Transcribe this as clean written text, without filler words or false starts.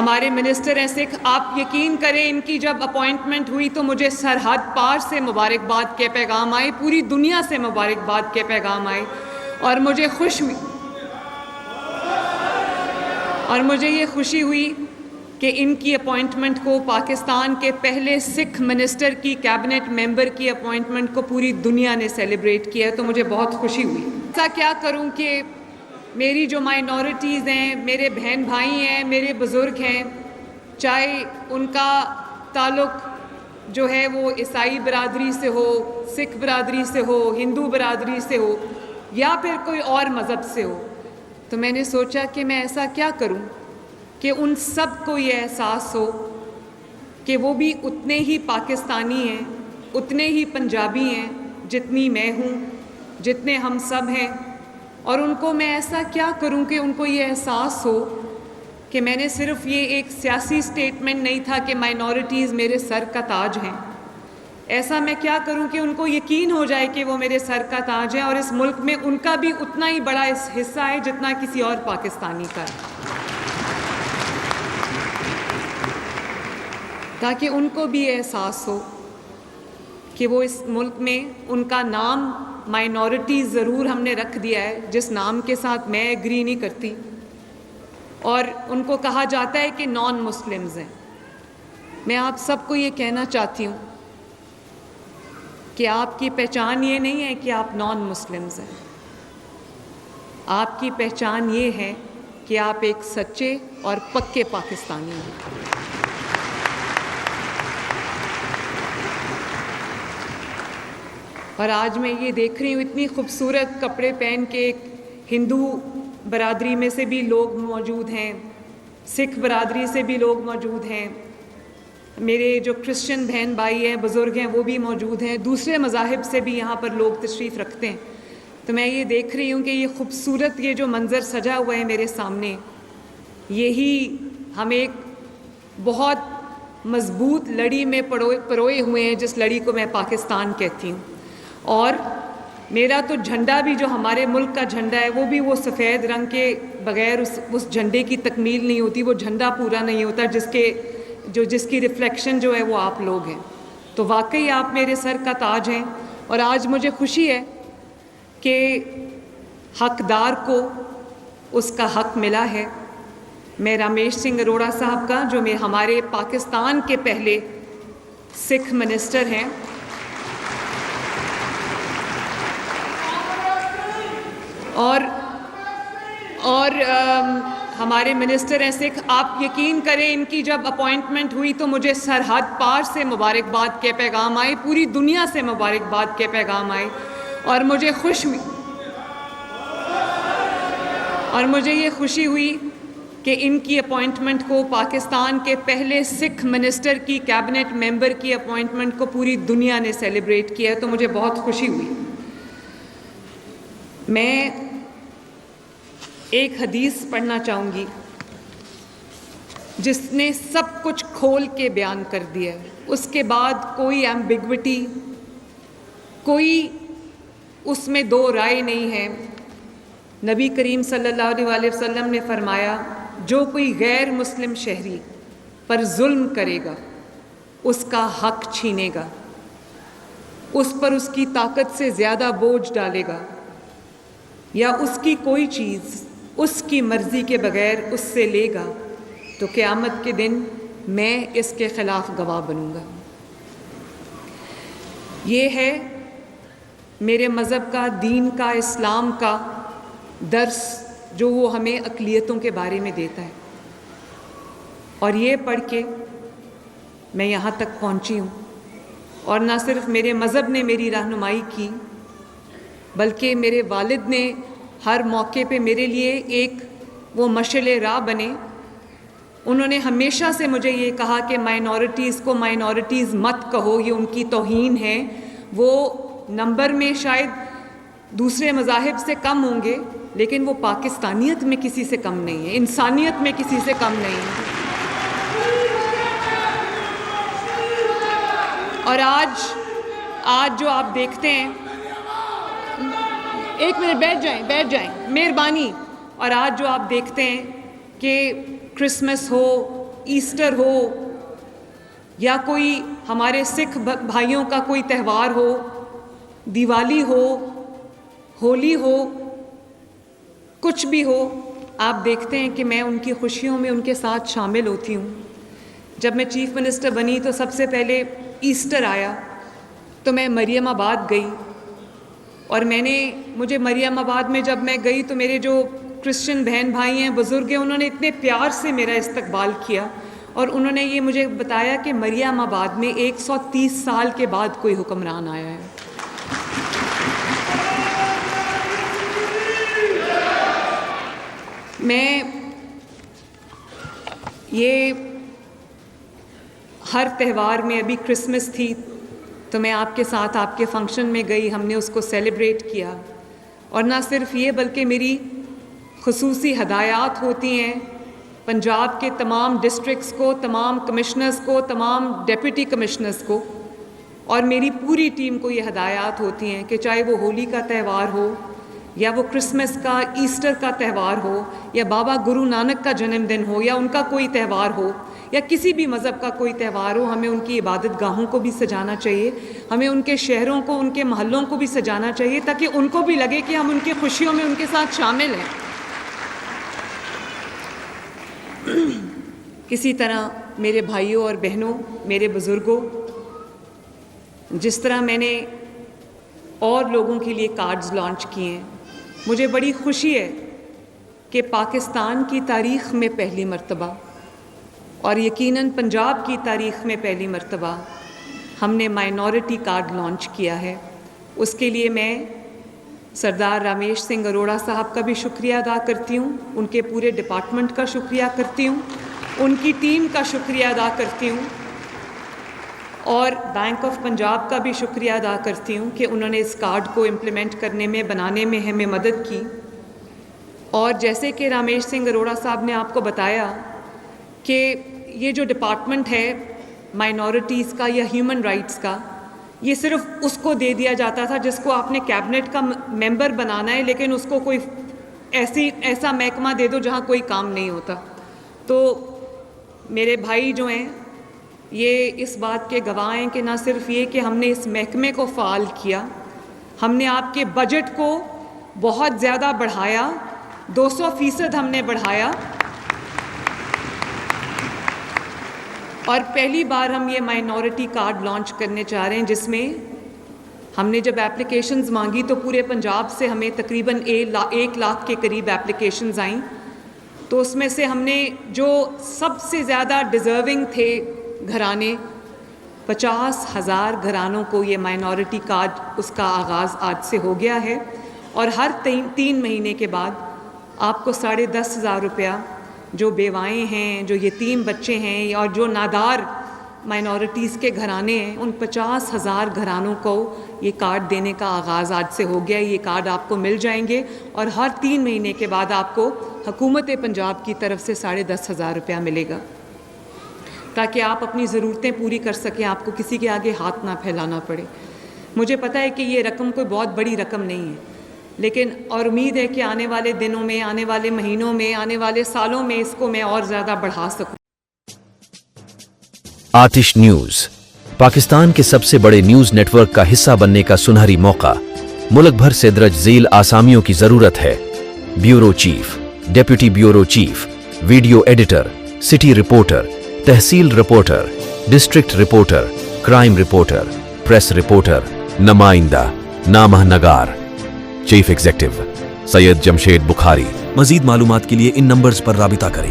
ہمارے منسٹر ہیں سکھ، آپ یقین کریں ان کی جب اپوائنٹمنٹ ہوئی تو مجھے سرحد پار سے مبارکباد کے پیغام آئے، پوری دنیا سے مبارکباد کے پیغام آئے، اور مجھے یہ خوشی ہوئی کہ ان کی اپوائنٹمنٹ کو، پاکستان کے پہلے سکھ منسٹر کی، کیبنٹ ممبر کی اپوائنٹمنٹ کو پوری دنیا نے سیلیبریٹ کیا ہے، تو مجھے بہت خوشی ہوئی۔ ایسا کیا کروں کہ میری جو مائنورٹیز ہیں، میرے بہن بھائی ہیں، میرے بزرگ ہیں، چاہے ان کا تعلق جو ہے وہ عیسائی برادری سے ہو، سکھ برادری سے ہو، ہندو برادری سے ہو، یا پھر کوئی اور مذہب سے ہو، تو میں نے سوچا کہ میں ایسا کیا کروں کہ ان سب کو یہ احساس ہو کہ وہ بھی اتنے ہی پاکستانی ہیں، اتنے ہی پنجابی ہیں جتنی میں ہوں، جتنے ہم سب ہیں، اور ان کو میں ایسا کیا کروں کہ ان کو یہ احساس ہو کہ میں نے صرف یہ ایک سیاسی سٹیٹمنٹ نہیں تھا کہ مائنورٹیز میرے سر کا تاج ہیں، ایسا میں کیا کروں کہ ان کو یقین ہو جائے کہ وہ میرے سر کا تاج ہیں، اور اس ملک میں ان کا بھی اتنا ہی بڑا حصہ ہے جتنا کسی اور پاکستانی کا ہے، تاکہ ان کو بھی احساس ہو کہ وہ اس ملک میں ان کا نام مائنورٹیز ضرور ہم نے رکھ دیا ہے، جس نام کے ساتھ میں ایگری نہیں کرتی، اور ان کو کہا جاتا ہے کہ نان مسلمز ہیں۔ میں آپ سب کو یہ کہنا چاہتی ہوں کہ آپ کی پہچان یہ نہیں ہے کہ آپ نان مسلمز ہیں، آپ کی پہچان یہ ہے کہ آپ ایک سچے اور پکے پاکستانی ہیں۔ اور آج میں یہ دیکھ رہی ہوں اتنی خوبصورت کپڑے پہن کے، ہندو برادری میں سے بھی لوگ موجود ہیں، سکھ برادری سے بھی لوگ موجود ہیں، میرے جو کرسچن بہن بھائی ہیں، بزرگ ہیں، وہ بھی موجود ہیں، دوسرے مذاہب سے بھی یہاں پر لوگ تشریف رکھتے ہیں، تو میں یہ دیکھ رہی ہوں کہ یہ خوبصورت یہ جو منظر سجا ہوا ہے میرے سامنے، یہی ہم ایک بہت مضبوط لڑی میں پروئے ہوئے ہیں، جس لڑی کو میں پاکستان کہتی ہوں، اور میرا تو جھنڈا بھی جو ہمارے ملک کا جھنڈا ہے وہ بھی وہ سفید رنگ کے بغیر اس جھنڈے کی تکمیل نہیں ہوتی، وہ جھنڈا پورا نہیں ہوتا جس کی ریفلیکشن جو ہے وہ آپ لوگ ہیں، تو واقعی آپ میرے سر کا تاج ہیں، اور آج مجھے خوشی ہے کہ حقدار کو اس کا حق ملا ہے۔ میں رامیش سنگھ اروڑہ صاحب کا، جو ہمارے پاکستان کے پہلے سکھ منسٹر ہیں، اور ہمارے منسٹر ہیں سکھ، آپ یقین کریں ان کی جب اپوائنٹمنٹ ہوئی تو مجھے سرحد پار سے مبارکباد کے پیغام آئے، پوری دنیا سے مبارکباد کے پیغام آئے، اور مجھے یہ خوشی ہوئی کہ ان کی اپوائنٹمنٹ کو، پاکستان کے پہلے سکھ منسٹر کی، کیبنٹ ممبر کی اپوائنٹمنٹ کو پوری دنیا نے سیلیبریٹ کیا ہے، تو مجھے بہت خوشی ہوئی۔ میں ایک حدیث پڑھنا چاہوں گی جس نے سب کچھ کھول کے بیان کر دیا ہے، اس کے بعد کوئی ایمبیگوٹی، کوئی اس میں دو رائے نہیں ہے۔ نبی کریم صلی اللہ علیہ وسلم نے فرمایا، جو کوئی غیر مسلم شہری پر ظلم کرے گا، اس کا حق چھینے گا، اس پر اس کی طاقت سے زیادہ بوجھ ڈالے گا، یا اس کی کوئی چیز اس کی مرضی کے بغیر اس سے لے گا، تو قیامت کے دن میں اس کے خلاف گواہ بنوں گا۔ یہ ہے میرے مذہب کا، دین کا، اسلام کا درس جو وہ ہمیں اقلیتوں کے بارے میں دیتا ہے، اور یہ پڑھ کے میں یہاں تک پہنچی ہوں، اور نہ صرف میرے مذہب نے میری رہنمائی کی، بلکہ میرے والد نے ہر موقع پہ میرے لیے ایک وہ مشعل راہ بنے۔ انہوں نے ہمیشہ سے مجھے یہ کہا کہ مائنورٹیز کو مائنورٹیز مت کہو، یہ ان کی توہین ہے، وہ نمبر میں شاید دوسرے مذاہب سے کم ہوں گے، لیکن وہ پاکستانیت میں کسی سے کم نہیں ہے، انسانیت میں کسی سے کم نہیں ہے۔ اور آج جو آپ دیکھتے ہیں، ایک منٹ بیٹھ جائیں مہربانی، اور آج جو آپ دیکھتے ہیں کہ کرسمس ہو، ایسٹر ہو یا کوئی ہمارے سکھ بھائیوں کا کوئی تہوار ہو، دیوالی ہو، ہولی ہو، کچھ بھی ہو، آپ دیکھتے ہیں کہ میں ان کی خوشیوں میں ان کے ساتھ شامل ہوتی ہوں۔ جب میں چیف منسٹر بنی تو سب سے پہلے ایسٹر آیا تو میں مریم آباد گئی، اور مجھے مریم آباد میں جب میں گئی تو میرے جو کرسچن بہن بھائی ہیں، بزرگ ہیں، انہوں نے اتنے پیار سے میرا استقبال کیا، اور انہوں نے یہ مجھے بتایا کہ مریم آباد میں 130 سال کے بعد کوئی حکمران آیا ہے۔ میں یہ ہر تہوار میں، ابھی کرسمس تھی تو میں آپ کے ساتھ آپ کے فنکشن میں گئی، ہم نے اس کو سیلیبریٹ کیا، اور نہ صرف یہ بلکہ میری خصوصی ہدایات ہوتی ہیں پنجاب کے تمام ڈسٹرکٹس کو، تمام کمشنرز کو، تمام ڈیپٹی کمشنرز کو، اور میری پوری ٹیم کو یہ ہدایات ہوتی ہیں کہ چاہے وہ ہولی کا تہوار ہو یا وہ کرسمس کا، ایسٹر کا تہوار ہو، یا بابا گرو نانک کا جنم دن ہو، یا ان کا کوئی تہوار ہو، یا کسی بھی مذہب کا کوئی تہوار ہو، ہمیں ان کی عبادت گاہوں کو بھی سجانا چاہیے، ہمیں ان کے شہروں کو، ان کے محلوں کو بھی سجانا چاہیے، تاکہ ان کو بھی لگے کہ ہم ان کی خوشیوں میں ان کے ساتھ شامل ہیں۔ اسی طرح میرے بھائیوں اور بہنوں، میرے بزرگوں، جس طرح میں نے اور لوگوں کے لیے کارڈز لانچ کیے ہیں، مجھے بڑی خوشی ہے کہ پاکستان کی تاریخ میں پہلی مرتبہ، اور یقیناً پنجاب کی تاریخ میں پہلی مرتبہ، ہم نے مائنورٹی کارڈ لانچ کیا ہے۔ اس کے لیے میں سردار رامیش سنگھ اروڑا صاحب کا بھی شکریہ ادا کرتی ہوں، ان کے پورے ڈپارٹمنٹ کا شکریہ کرتی ہوں، ان کی ٹیم کا شکریہ ادا کرتی ہوں، اور بینک آف پنجاب کا بھی شکریہ ادا کرتی ہوں کہ انہوں نے اس کارڈ کو امپلیمنٹ کرنے میں، بنانے میں ہمیں مدد کی۔ اور جیسے کہ رامیش سنگھ اروڑا صاحب نے آپ کو بتایا کہ یہ جو ڈپارٹمنٹ ہے مائنورٹیز کا یا ہیومن رائٹس کا، یہ صرف اس کو دے دیا جاتا تھا جس کو آپ نے کیبنٹ کا ممبر بنانا ہے، لیکن اس کو کوئی ایسا محکمہ دے دو جہاں کوئی کام نہیں ہوتا۔ تو میرے بھائی جو ہیں یہ اس بات کے گواہ ہیں کہ نہ صرف یہ کہ ہم نے اس محکمے کو فعال کیا، ہم نے آپ کے بجٹ کو بہت زیادہ بڑھایا، 200% ہم نے بڑھایا، اور پہلی بار ہم یہ مائنورٹی کارڈ لانچ کرنے چاہ رہے ہیں، جس میں ہم نے جب اپلیکیشنز مانگی تو پورے پنجاب سے ہمیں تقریباً 1 لاکھ کے قریب اپلیکیشنز آئیں، تو اس میں سے ہم نے جو سب سے زیادہ ڈیزرونگ تھے گھرانے، 50,000 گھرانوں کو یہ مائنورٹی کارڈ، اس کا آغاز آج سے ہو گیا ہے، اور ہر 3 مہینے کے بعد آپ کو 10,500 روپیہ جو بیوائیں ہیں، جو یتیم بچے ہیں، اور جو نادار مائنورٹیز کے گھرانے ہیں، ان 50,000 گھرانوں کو یہ کارڈ دینے کا آغاز آج سے ہو گیا۔ یہ کارڈ آپ کو مل جائیں گے، اور ہر 3 مہینے کے بعد آپ کو حکومت پنجاب کی طرف سے 10,500 روپیہ ملے گا، تاکہ آپ اپنی ضرورتیں پوری کر سکیں، آپ کو کسی کے آگے ہاتھ نہ پھیلانا پڑے۔ مجھے پتہ ہے کہ یہ رقم کوئی بہت بڑی رقم نہیں ہے، لیکن اور امید ہے کہ آنے والے دنوں میں، آنے والے مہینوں میں، آنے والے سالوں میں اس کو میں اور زیادہ بڑھا سکوں۔ آتش نیوز، پاکستان کے سب سے بڑے نیوز نیٹ ورک کا حصہ بننے کا سنہری موقع۔ ملک بھر سے درج ذیل آسامیوں کی ضرورت ہے: bureau chief, deputy bureau chief, video editor, city reporter, tehsil reporter, district reporter, crime reporter, press reporter, نمائندہ، نامہ نگار۔ Chief executive Syed Jamshed Bukhari. مزید معلومات کے لیے ان نمبرز پر رابطہ کریں۔